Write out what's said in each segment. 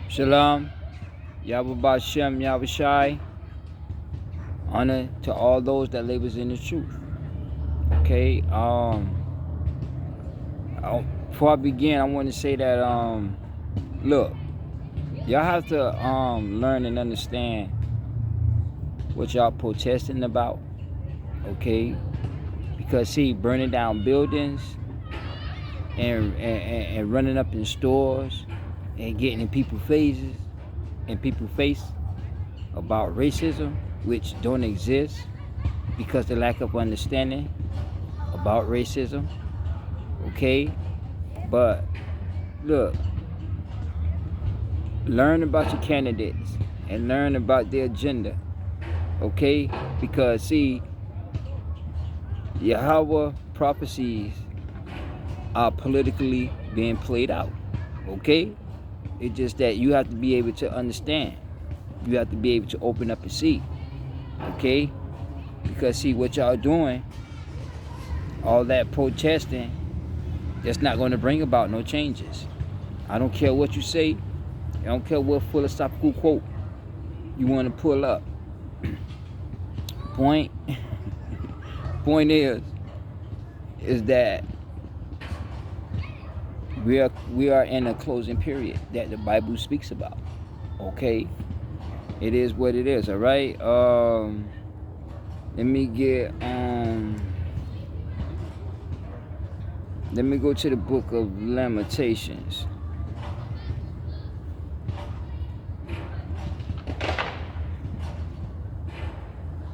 Shalom, Yahweh Shem, Yahweh Shai. Honor to all those that labors in the truth. Okay. Before I begin, I want to say that look, y'all have to learn and understand what y'all protesting about. Okay, because see, burning down buildings and running up in stores and getting in people's faces about racism, which don't exist because the lack of understanding about racism. Okay, but look, learn about your candidates and learn about their agenda. Okay, because see, Yahweh prophecies are politically being played out. Okay, it's just that you have to be able to understand. You have to be able to open up and see. Okay, because see what y'all doing, all that protesting, that's not going to bring about no changes. I don't care what you say. I don't care what philosophical quote you want to pull up. Point is that we are in a closing period that the Bible speaks about. Okay, it is what it is. All right. Let me go to the book of Lamentations.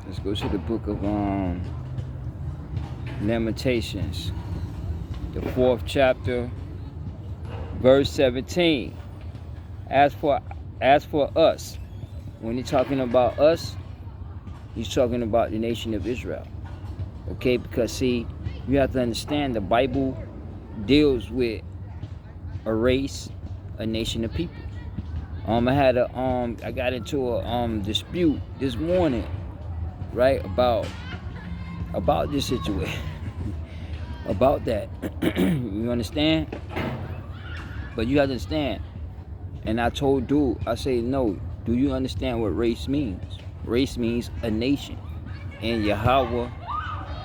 Let's go to the book of Lamentations, the 4th chapter, verse 17. As for us, when he's talking about us, he's talking about the nation of Israel. Okay, because see, you have to understand the Bible deals with a race, a nation of people. I got into a dispute this morning, right, about this situation, about that. You understand? But you have to understand. And I told dude, I say, no, do you understand what race means? Race means a nation. And Yahweh,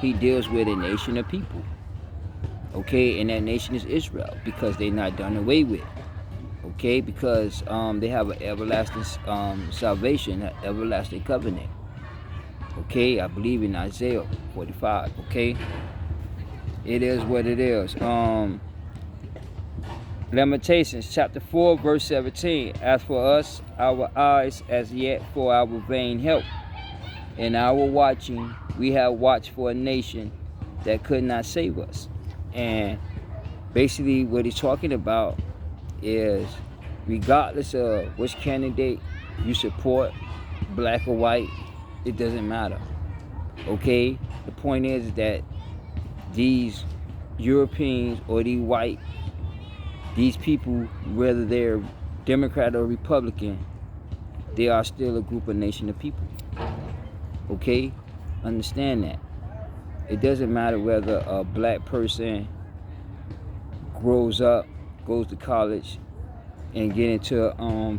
he deals with a nation of people. Okay, and that nation is Israel, because they're not done away with. Okay, because they have an everlasting salvation, an everlasting covenant. Okay, I believe in Isaiah 45. Okay, it is what it is. Lamentations chapter 4 verse 17. As for us, our eyes as yet for our vain help, in our watching we have watched for a nation that could not save us. And basically what he's talking about is, regardless of which candidate you support, black or white, it doesn't matter. Okay, the point is that these Europeans or these people, whether they're Democrat or Republican, they are still a group of nation of people. Okay, understand that. It doesn't matter whether a black person grows up, goes to college, and get into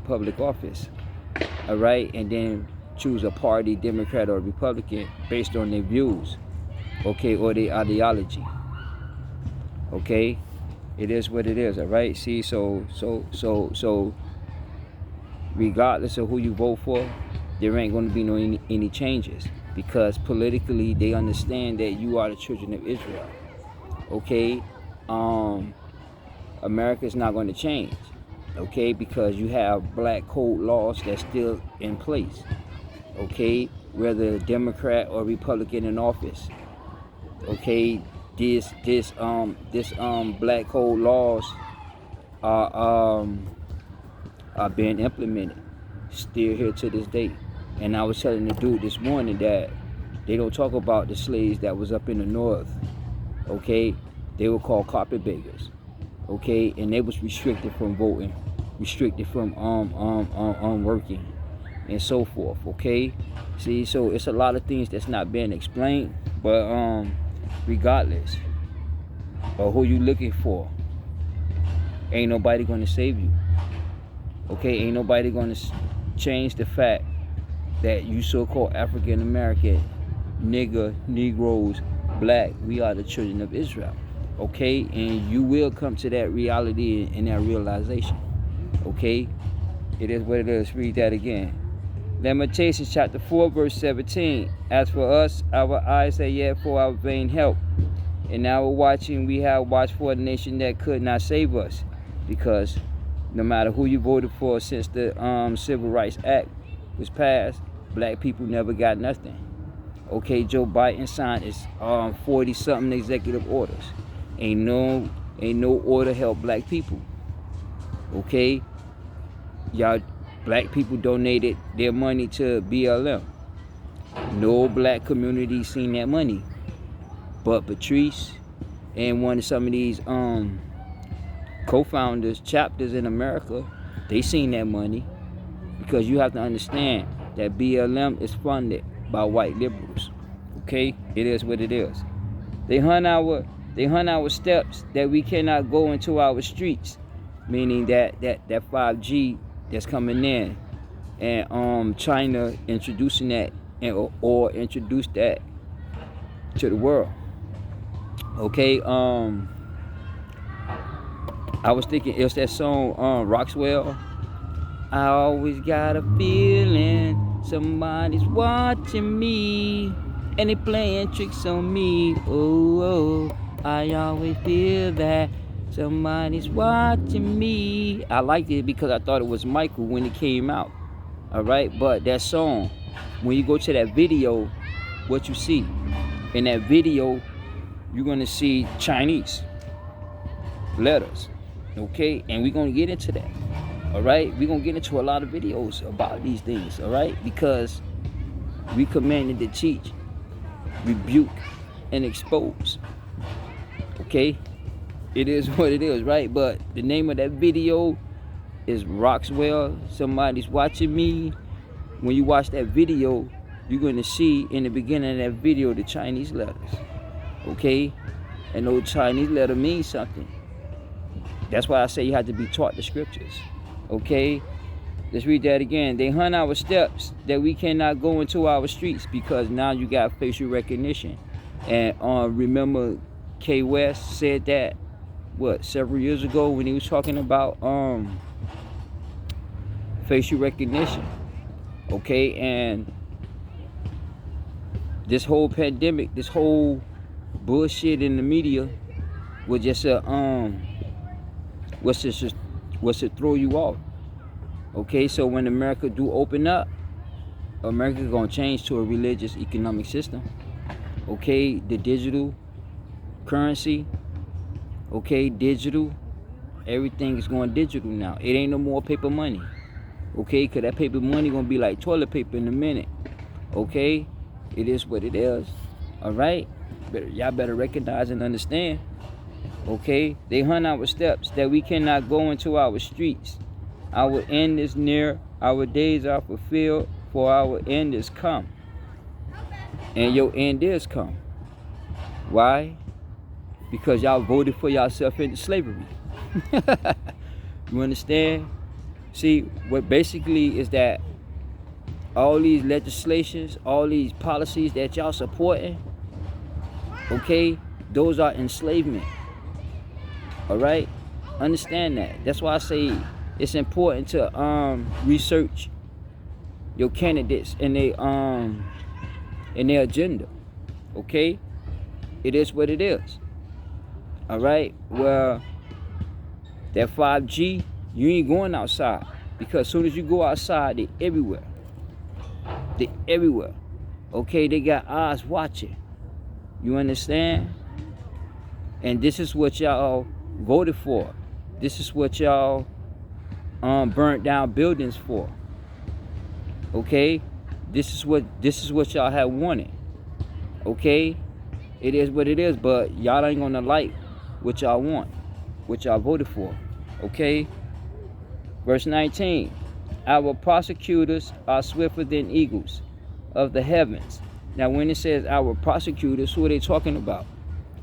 public office, all right, and then choose a party, Democrat or Republican, based on their views, okay, or their ideology. Okay, it is what it is. All right. See, so regardless of who you vote for, there ain't going to be no any changes, because politically they understand that you are the children of Israel. Okay, America's not going to change. Okay, because you have black code laws that's still in place. Okay, whether Democrat or Republican in office. Okay, this black code laws are being implemented still here to this day. And I was telling the dude this morning that they don't talk about the slaves that was up in the north. Okay, they were called carpetbaggers. Okay, and they was restricted from voting, restricted from working, and so forth. Okay, see, so it's a lot of things that's not being explained, but regardless of who you looking for, ain't nobody gonna save you. Okay, ain't nobody gonna change the fact that you so-called African American, nigger, Negroes, black, we are the children of Israel. Okay, and you will come to that reality and that realization. Okay, it is what it is. Read that again. Lamentations chapter 4 verse 17. As for us, our eyes have yet for our vain help. In our watching, we have watched for a nation that could not save us, because no matter who you voted for since the Civil Rights Act was passed, black people never got nothing. Okay, Joe Biden signed his 40-something executive orders. Ain't no order help black people. Okay, y'all, black people donated their money to BLM. No black community seen that money, but Patrice and one of some of these co-founders, chapters in America, they seen that money, because you have to understand that BLM is funded by white liberals. Okay, it is what it is. They hunt our steps that we cannot go into our streets, meaning that 5G that's coming in, and China introducing that, or introduced that to the world. Okay, I was thinking it's that song Rockwell. I always got a feeling somebody's watching me and they playing tricks on me. Oh, I always feel that somebody's watching me. I liked it because I thought it was Michael when it came out. All right, but that song, when you go to that video, what you see in that video, you're gonna see Chinese letters. Okay, and we're gonna get into that. All right, we're gonna get into a lot of videos about these things. All right, because we commanded to teach, rebuke, and expose. Okay, it is what it is, right? But the name of that video is Rockwell. Somebody's watching me. When you watch that video, you're going to see in the beginning of that video the Chinese letters. Okay, and those Chinese letters mean something. That's why I say you have to be taught the scriptures. Okay, let's read that again. They hunt our steps that we cannot go into our streets, because now you got facial recognition. And remember, K West said that several years ago when he was talking about facial recognition. Okay, and this whole pandemic, this whole bullshit in the media was just was to throw you off. Okay, so when America do open up, America gonna change to a religious economic system. Okay, the digital currency, okay, digital, everything is going digital now. It ain't no more paper money. Okay, because that paper money gonna be like toilet paper in a minute. Okay, it is what it is. All right, y'all better recognize and understand. Okay, they hunt our steps that we cannot go into our streets. Our end is near, our days are fulfilled, for our end is come. And your end is come. Why? Because y'all voted for yourself into slavery. You understand? See, what basically is that all these legislations, all these policies that y'all supporting, okay, those are enslavement. All right, understand that. That's why I say it's important to research your candidates and their agenda. Okay, it is what it is. All right, well, that 5G, you ain't going outside, because as soon as you go outside, they everywhere. They everywhere. Okay, they got eyes watching. You understand? And this is what y'all voted for. This is what y'all burnt down buildings for. Okay, this is what y'all have wanted. Okay, it is what it is, but y'all ain't gonna like what y'all want, what y'all voted for. Okay, verse 19. Our prosecutors are swifter than eagles of the heavens. Now, when it says our prosecutors, who are they talking about?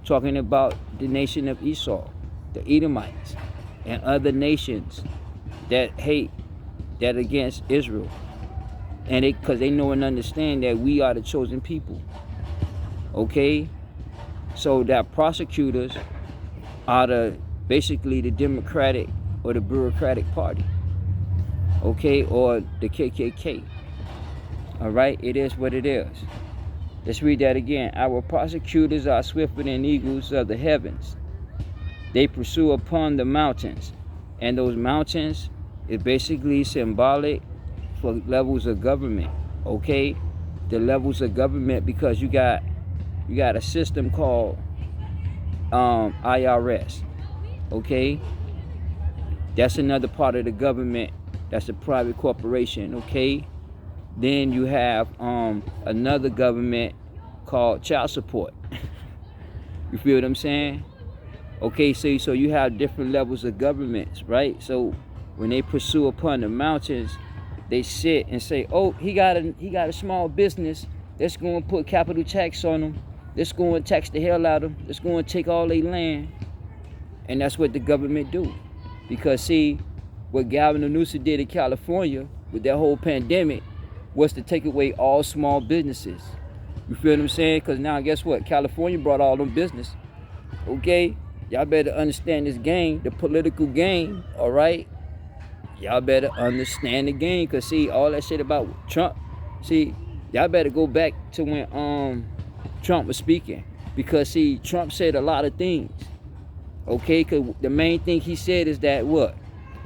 Talking about the nation of Esau, the Edomites, and other nations that hate that against Israel. And because they know and understand that we are the chosen people. Okay? So that prosecutors are basically the Democratic or the bureaucratic party. Okay? Or the KKK. All right? It is what it is. Let's read that again. Our prosecutors are swifter than eagles of the heavens. They pursue upon the mountains. And those mountains is basically symbolic for levels of government. Okay? The levels of government, because you got a system called IRS. Okay? That's another part of the government. That's a private corporation. Okay? Then you have another government called child support. You feel what I'm saying? Okay, so you have different levels of governments, right? So when they pursue upon the mountains, they sit and say, oh, he got a small business. Let's go and put capital tax on him. Let's go and tax the hell out of them. Let's go and take all their land. And that's what the government do. Because see, what Governor Newsom did in California with that whole pandemic was to take away all small businesses. You feel what I'm saying? Because now guess what? California brought all them business. Okay? Y'all better understand this game, the political game, all right? Y'all better understand the game. Because see, all that shit about Trump, see, y'all better go back to when Trump was speaking. Because see, Trump said a lot of things. Okay? Because the main thing he said is that what?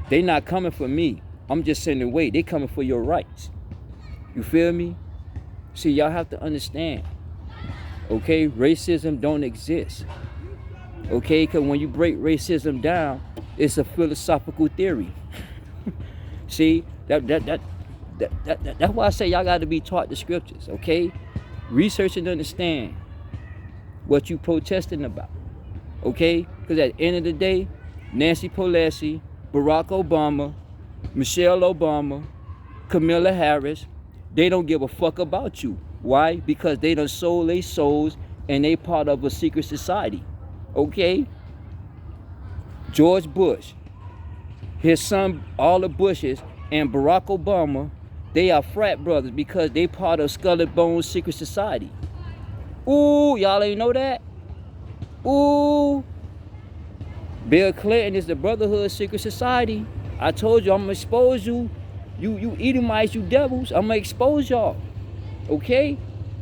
They not coming for me. I'm just sending away. They coming for your rights. You feel me? See, y'all have to understand. Okay? Racism don't exist. Okay? Because when you break racism down, it's a philosophical theory. See? That's why I say y'all got to be taught the scriptures. Okay? Research and understand what you protesting about. Okay? Because at the end of the day, Nancy Pelosi, Barack Obama, Michelle Obama, Kamala Harris, they don't give a fuck about you. Why? Because they done sold their souls and they part of a secret society. Okay? George Bush, his son, all the Bushes, and Barack Obama, they are frat brothers because they part of Skull and Bones secret society. Ooh, y'all ain't know that? Ooh. Bill Clinton is the Brotherhood secret society. I told you I'm gonna expose you. You Edomites, you devils, I'm gonna expose y'all. Okay?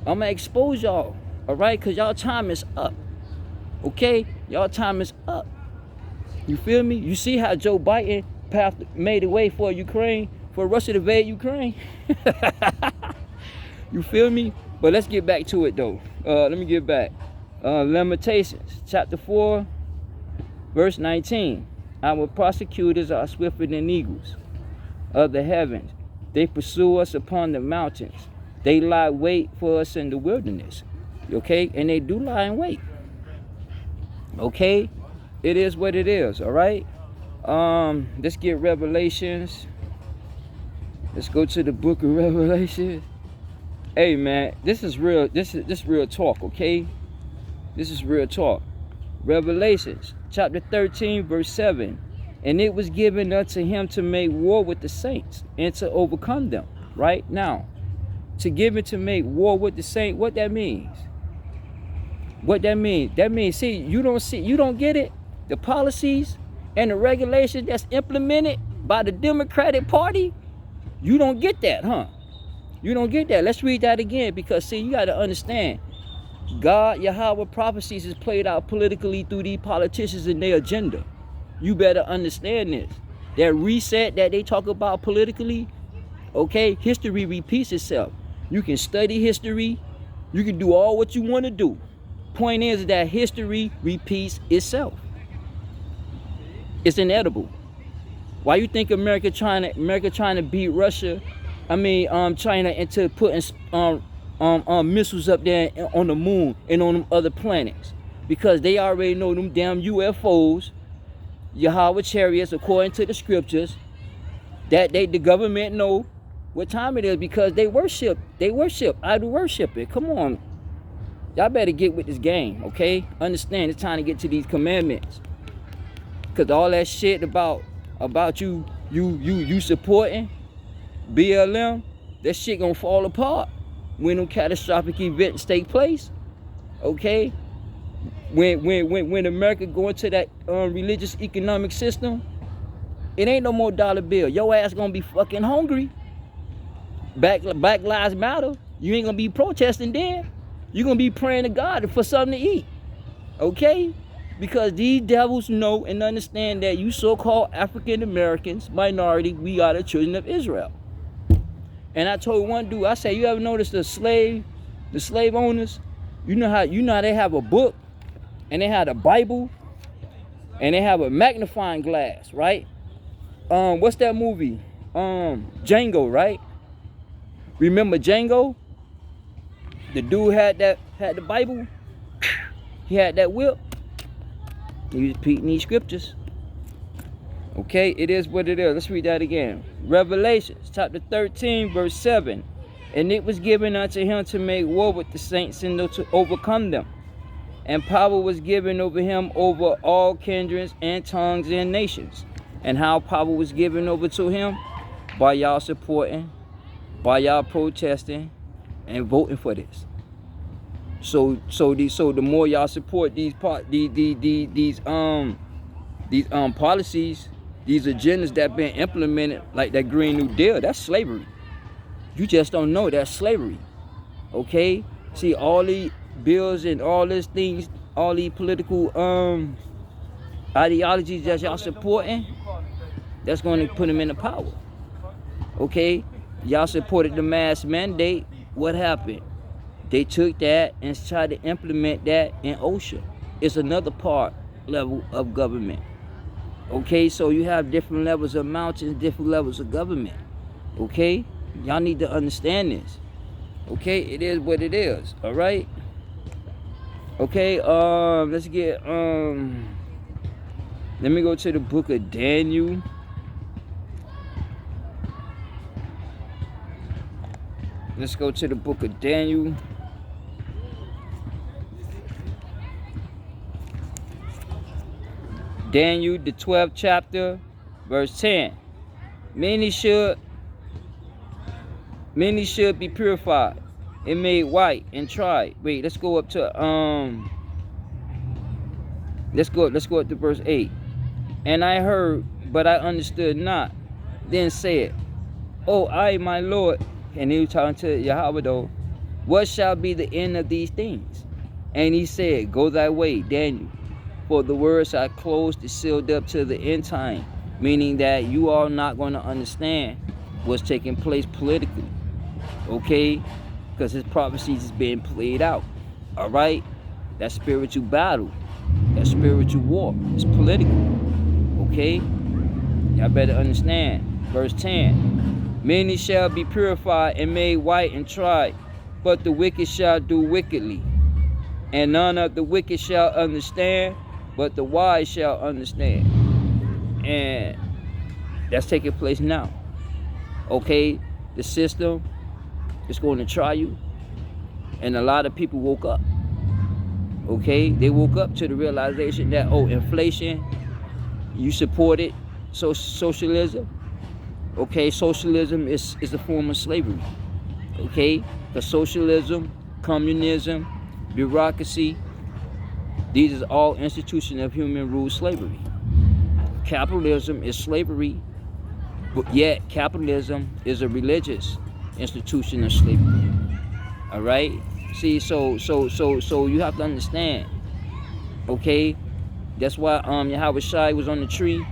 I'm gonna expose y'all. Alright? Because y'all time is up. Okay? Y'all time is up. You feel me? You see how Joe Biden made a way for Ukraine, for Russia to invade Ukraine? You feel me? But let's get back to it though. Let me get back. Lamentations, chapter 4, verse 19. Our prosecutors are swifter than eagles of the heavens. They pursue us upon the mountains. They lie wait for us in the wilderness. Okay? And they do lie in wait. Okay? It is what it is. All right? Let's get Revelations. Let's go to the book of Revelation. Hey man, this is real. This real talk, okay? This is real talk. Revelations chapter 13, verse 7. And it was given unto him to make war with the saints and to overcome them. Right now, to give it to make war with the saints, what that means? What that means? That means, see, you don't get it. The policies and the regulations that's implemented by the Democratic Party, you don't get that, huh? You don't get that. Let's read that again, because see, you got to understand. God, Yahweh prophecies is played out politically through these politicians and their agenda. You better understand this. That reset that they talk about politically, okay, history repeats itself. You can study history. You can do all what you want to do. Point is that history repeats itself. It's inedible. Why you think America trying to beat Russia? China into putting missiles up there on the moon and on them other planets? Because they already know them damn UFOs, Yahweh chariots, according to the scriptures, that the government know what time it is, because they worship idol worshiping. Come on, y'all better get with this game, okay? Understand, it's time to get to these commandments, because all that shit about you supporting, BLM, that shit gonna fall apart when them catastrophic events take place. Okay? When America go into that religious economic system, it ain't no more dollar bill. Your ass gonna be fucking hungry. Black Lives Matter. You ain't gonna be protesting then. You're gonna be praying to God for something to eat. Okay? Because these devils know and understand that you so-called African Americans, minority, we are the children of Israel. And I told one dude, I said, you ever notice the slave owners? You know how they have a book and they have a Bible and they have a magnifying glass, right? What's that movie? Django, right? Remember Django? The dude had the Bible. He had that whip. He was repeating these scriptures. Okay, it is what it is. Let's read that again. Revelations chapter 13, verse 7. And it was given unto him to make war with the saints and to overcome them. And power was given over him over all kindreds and tongues and nations. And how power was given over to him? By y'all supporting, by y'all protesting, and voting for this. So the more y'all support these policies, these agendas that been implemented, like that Green New Deal, that's slavery. You just don't know that's slavery. Okay? See, all these bills and all these things, all these political ideologies that y'all supporting, that's going to put them into power. Okay? Y'all supported the mask mandate. What happened? They took that and tried to implement that in OSHA. It's another level of government. Okay, so you have different levels of mountains, different levels of government. Okay, y'all need to understand this. Okay, it is what it is. All right. Okay, let's get let me go to the book of Daniel. Let's go to the book of Daniel. Daniel, the 12th chapter, verse 10. Many should be purified and made white and tried. Wait, let's go up to let's go up to verse 8. And I heard, but I understood not. Then said, Oh, my Lord, and he was talking to Yahweh though, what shall be the end of these things? And he said, Go thy way, Daniel. For the words are closed and sealed up to the end time, meaning that you are not going to understand what's taking place politically, okay? Because his prophecies is being played out, all right? That spiritual battle, that spiritual war is political, okay? Y'all better understand. Verse 10, many shall be purified and made white and tried, but the wicked shall do wickedly, and none of the wicked shall understand, but the wise shall understand. And that's taking place now. Okay, the system is going to try you. And a lot of people woke up. Okay, they woke up to the realization that, oh, inflation, you support it, so socialism. Okay, socialism is a form of slavery. Okay, the socialism, communism, bureaucracy, these are all institutions of human rule slavery. Capitalism is slavery, but yet capitalism is a religious institution of slavery. All right? See, so you have to understand. Okay? That's why F-Yhwh was on the tree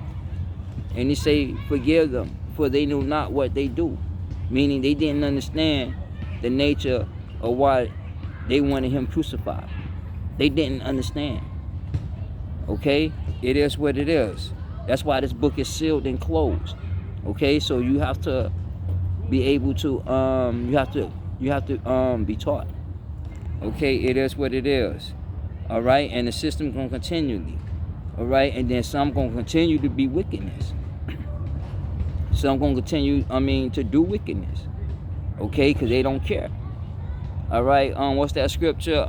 and he say, forgive them, for they knew not what they do. Meaning they didn't understand the nature of why they wanted him crucified. They didn't understand. Okay? It is what it is. That's why this book is sealed and closed. Okay? So you have to be able to you have to be taught. Okay? It is what it is. All right? And the system going to continually. All right? And then some going to continue to be wickedness. Some going to continue, to do wickedness. Okay? Because they don't care. All right? What's that scripture?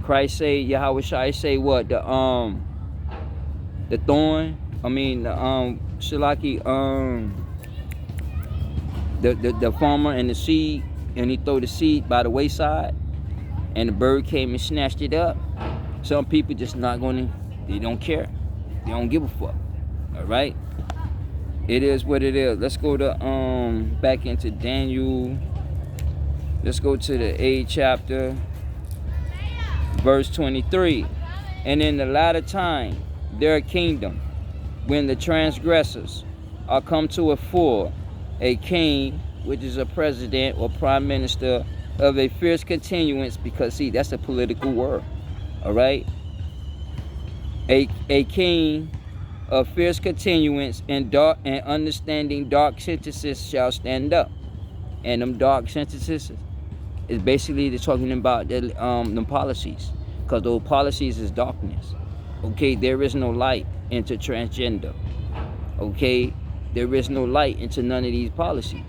Christ say, Yahweh say what? The thorn, Shalaki, the farmer and the seed, and he throw the seed by the wayside, and the bird came and snatched it up. Some people just not gonna, they don't care, they don't give a fuck. All right, it is what it is. Let's go to back into Daniel. Let's go to the 8th chapter, verse 23. And in the latter time, their kingdom, when the transgressors are come to a full, a king, which is a president or prime minister of a fierce continuance, because see, that's a political word. All right, a king of fierce continuance and dark and understanding dark sentences shall stand up. And them dark sentences is basically they're talking about the policies, because those policies is darkness. Okay, there is no light into transgender. Okay, there is no light into none of these policies.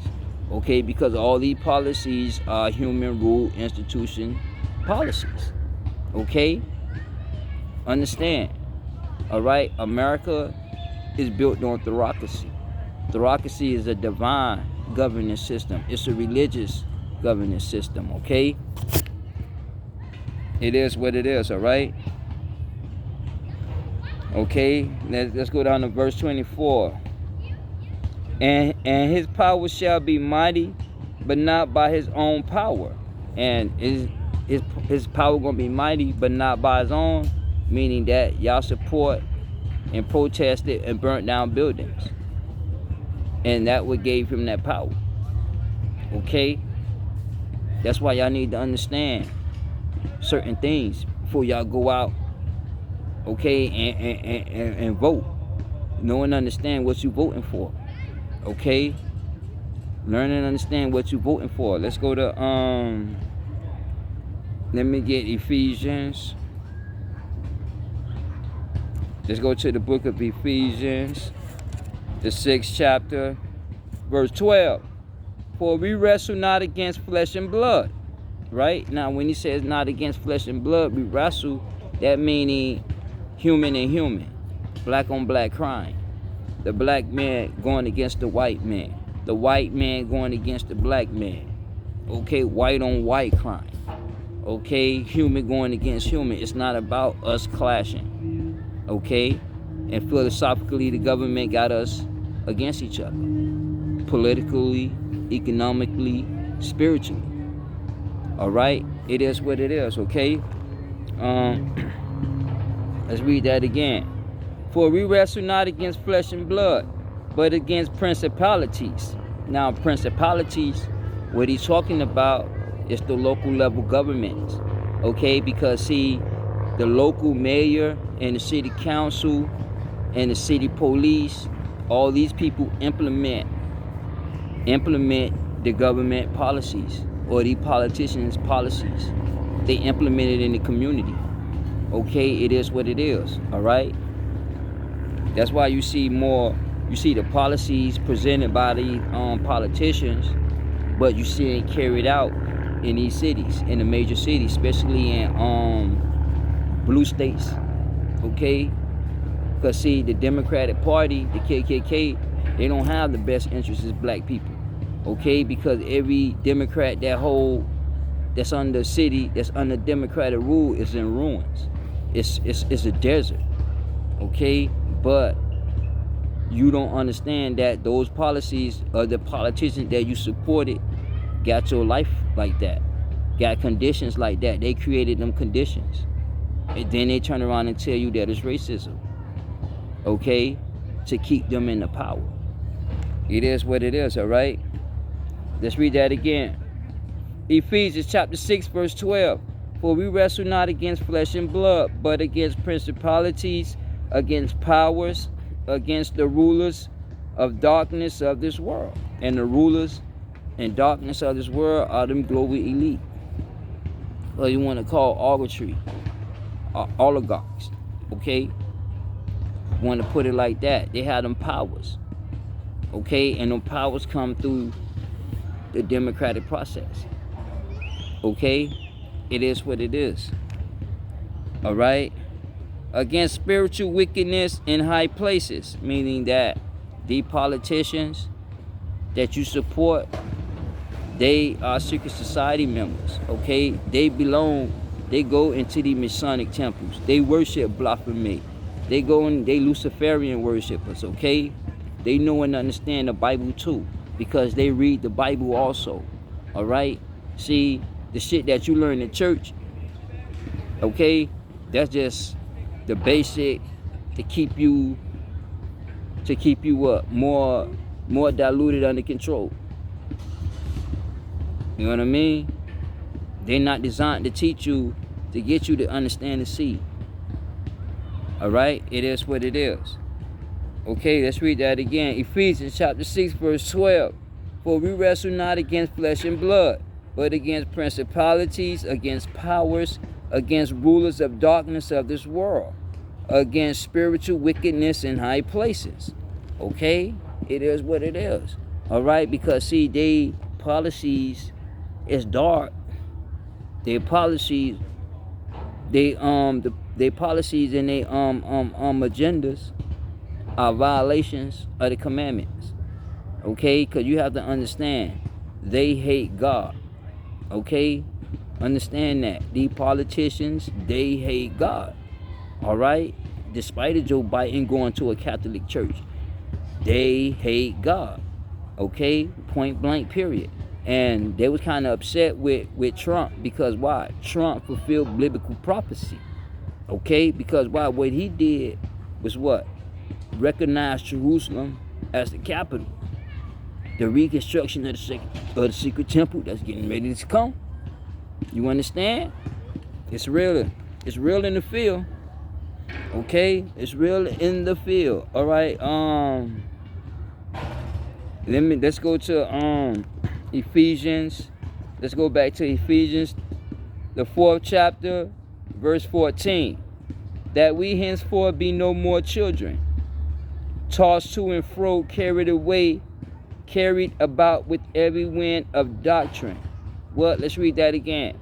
Okay, because all these policies are human rule institution policies. Okay, understand. All right, America is built on theocracy. Theocracy is a divine governance system. It's a religious governance system. Okay, it is what it is. All right. Okay, let's go down to verse 24. And his power shall be mighty, but not by his own power. And his power gonna be mighty, but not by his own, meaning that y'all support and protested and burnt down buildings, and that what gave him that power. Okay, that's why y'all need to understand certain things before y'all go out. Okay, and vote. Know and understand what you voting for. Okay, learn and understand what you voting for. Let's go to let me get Ephesians. Let's go to the book of Ephesians, the 6th chapter, verse 12. For we wrestle not against flesh and blood. Right now, when he says not against flesh and blood, we wrestle, that meaning human and human, black on black crime. The black man going against the white man, the white man going against the black man. Okay, white on white crime. Okay, human going against human. It's not about us clashing. Okay, and philosophically, the government got us against each other, politically, economically, spiritually. All right, it is what it is. Okay, let's read that again. For we wrestle not against flesh and blood, but against principalities. Now, principalities, what he's talking about is the local level governments. Okay, because see, the local mayor and the city council and the city police, all these people implement the government policies, or the politicians' policies. They implement it in the community. Okay, it is what it is. All right. That's why you see the policies presented by the politicians, but you see it carried out in these cities, in the major cities, especially in blue states. Okay, because see, the Democratic Party, the KKK, they don't have the best interests as black people. Okay, because every Democrat that's under city, that's under Democratic rule, is in ruins. It's a desert. Okay, but you don't understand that those policies of the politicians that you supported got your life like that, got conditions like that. They created them conditions, and then they turn around and tell you that it's racism. Okay, to keep them in the power. It is what it is. All right, let's read that again. Ephesians chapter 6, verse 12. For we wrestle not against flesh and blood, but against principalities, against powers, against the rulers of darkness of this world. And the rulers and darkness of this world are them global elite, or you want to call oligarchs. Okay, want to put it like that. They have them powers. Okay, and them powers come through the democratic process. Okay, it is what it is. All right, against spiritual wickedness in high places, meaning that the politicians that you support, they are secret society members, okay? They go into the Masonic temples. They worship Baphomet. They go in, they Luciferian worshipers, okay? They know and understand the Bible too, because they read the Bible also, all right? See, the shit that you learn in church, okay, that's just the basic to keep you up, more diluted, under control. You know what I mean? They're not designed to teach you, to get you to understand the seed. All right? It is what it is. Okay, let's read that again. Ephesians chapter 6, verse 12. For we wrestle not against flesh and blood, but against principalities, against powers, against rulers of darkness of this world, against spiritual wickedness in high places. Okay? It is what it is. All right? Because, see, they policies is dark. Their policies, their policies and their agendas are violations of the commandments. Okay? Because you have to understand, they hate God. Okay? Understand that. These politicians, they hate God. All right? Despite Joe Biden going to a Catholic church, they hate God. Okay? Point blank, period. And they was kind of upset with Trump, because why? Trump fulfilled biblical prophecy. Okay? Because why? What he did was what? Recognize Jerusalem as the capital. The reconstruction of the secret temple that's getting ready to come. You understand? It's real. It's real in the field. Okay? It's real in the field. All right? Let's go to Ephesians. Let's go back to Ephesians, the 4th chapter, verse 14. That we henceforth be no more children, tossed to and fro, carried about with every wind of doctrine. What? Let's read that again.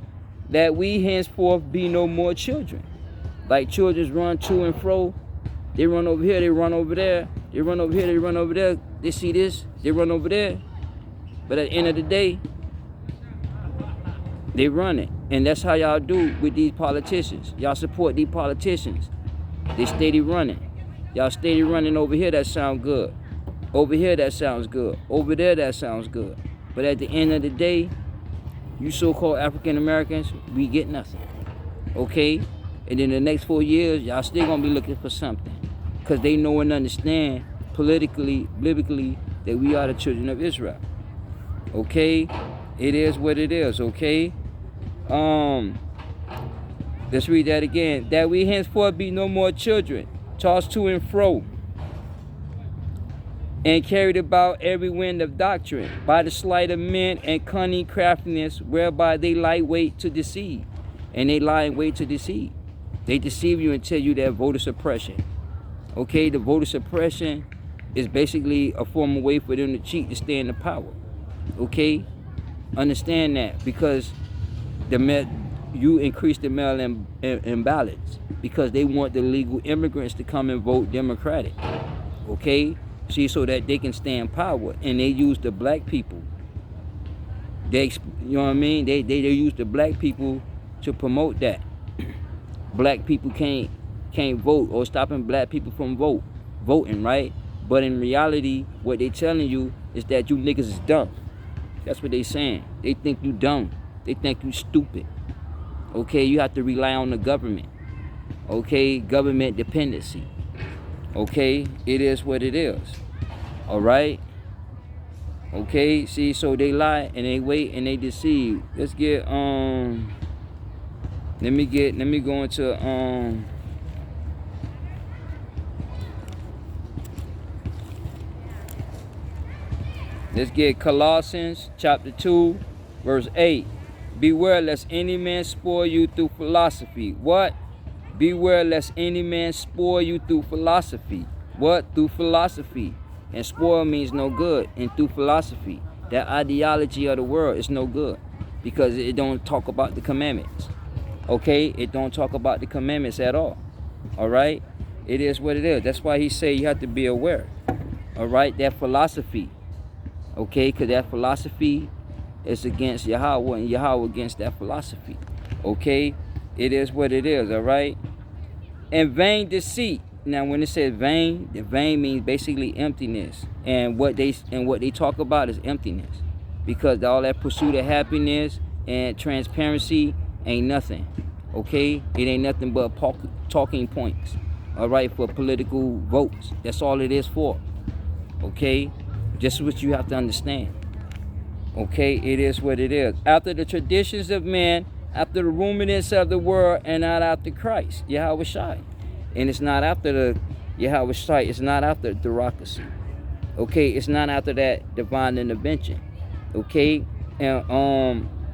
That we henceforth be no more children. Like children run to and fro. They run over here, they run over there. They run over here, they run over there. They see this, they run over there. But at the end of the day, they run it. And that's how y'all do with these politicians. Y'all support these politicians. They steady running. Y'all steady running over here, that sound good. Over here, that sounds good. Over there, that sounds good. But at the end of the day, you so-called African Americans, we get nothing. Okay? And in the next 4 years, y'all still gonna be looking for something. Because they know and understand politically, biblically, that we are the children of Israel. Okay? It is what it is, okay? Let's read that again. That we henceforth be no more children, tossed to and fro, and carried about every wind of doctrine, by the sleight of men and cunning craftiness, whereby they lie wait to deceive. And they lie in wait to deceive. They deceive you and tell you that voter suppression. Okay, the voter suppression is basically a formal way for them to cheat, to stay in the power. Okay? Understand that, because you increase the mail-in ballots, because they want the legal immigrants to come and vote Democratic. Okay? See, so that they can stay in power. And they use the black people. You know what I mean? They use the black people to promote that. Black people can't vote, or stopping black people from voting, right? But in reality, what they telling you is that you niggas is dumb. That's what they saying. They think you dumb. They think you stupid. Okay, you have to rely on the government. Okay, government dependency. Okay, it is what it is. All right. Okay, see, so they lie and they wait and they deceive. Let's get let me go into let's get Colossians chapter 2, verse 8. Beware lest any man spoil you through philosophy. What? Beware lest any man spoil you through philosophy. What? Through philosophy. And spoil means no good. And through philosophy, that ideology of the world is no good, because it don't talk about the commandments. Okay? It don't talk about the commandments at all. All right? It is what it is. That's why he say you have to be aware. All right? That philosophy. Okay, because that philosophy is against Yahweh, and Yahweh against that philosophy. Okay, it is what it is. All right. And vain deceit. Now, when it says vain, the vain means basically emptiness, and what they talk about is emptiness, because all that pursuit of happiness and transparency ain't nothing. Okay, it ain't nothing but talking points. All right, for political votes. That's all it is for. Okay, just what you have to understand. Okay, it is what it is. After the traditions of men, after the rudiments of the world, and not after Christ, Yahweh. And it's not after the Yahweh, it's not after the theocracy. Okay, it's not after that divine intervention. Okay, and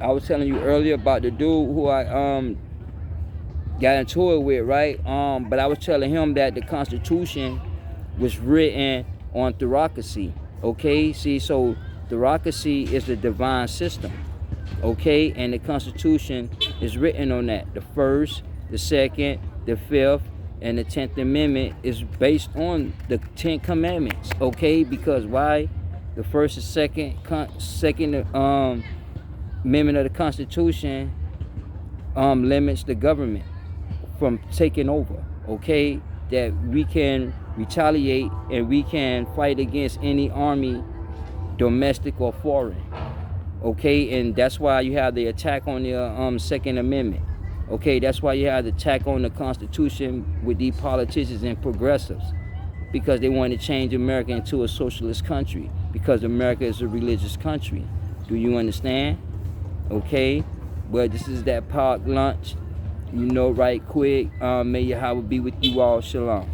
I was telling you earlier about the dude who I got into it with, right? But I was telling him that the Constitution was written on theocracy. Okay, see, so theocracy is the divine system. Okay, and the Constitution is written on that. The first, the second, the fifth, and the 10th Amendment is based on the 10 Commandments. Okay, because why? The first and second amendment of the Constitution limits the government from taking over. Okay, that we can retaliate and we can fight against any army, domestic or foreign. Okay, and that's why you have the attack on the Second Amendment. Okay, that's why you have the attack on the Constitution with these politicians and progressives, because they want to change America into a socialist country, because America is a religious country. Do you understand? Okay, well, this is that park lunch. Right quick. May Yahweh be with you all. Shalom.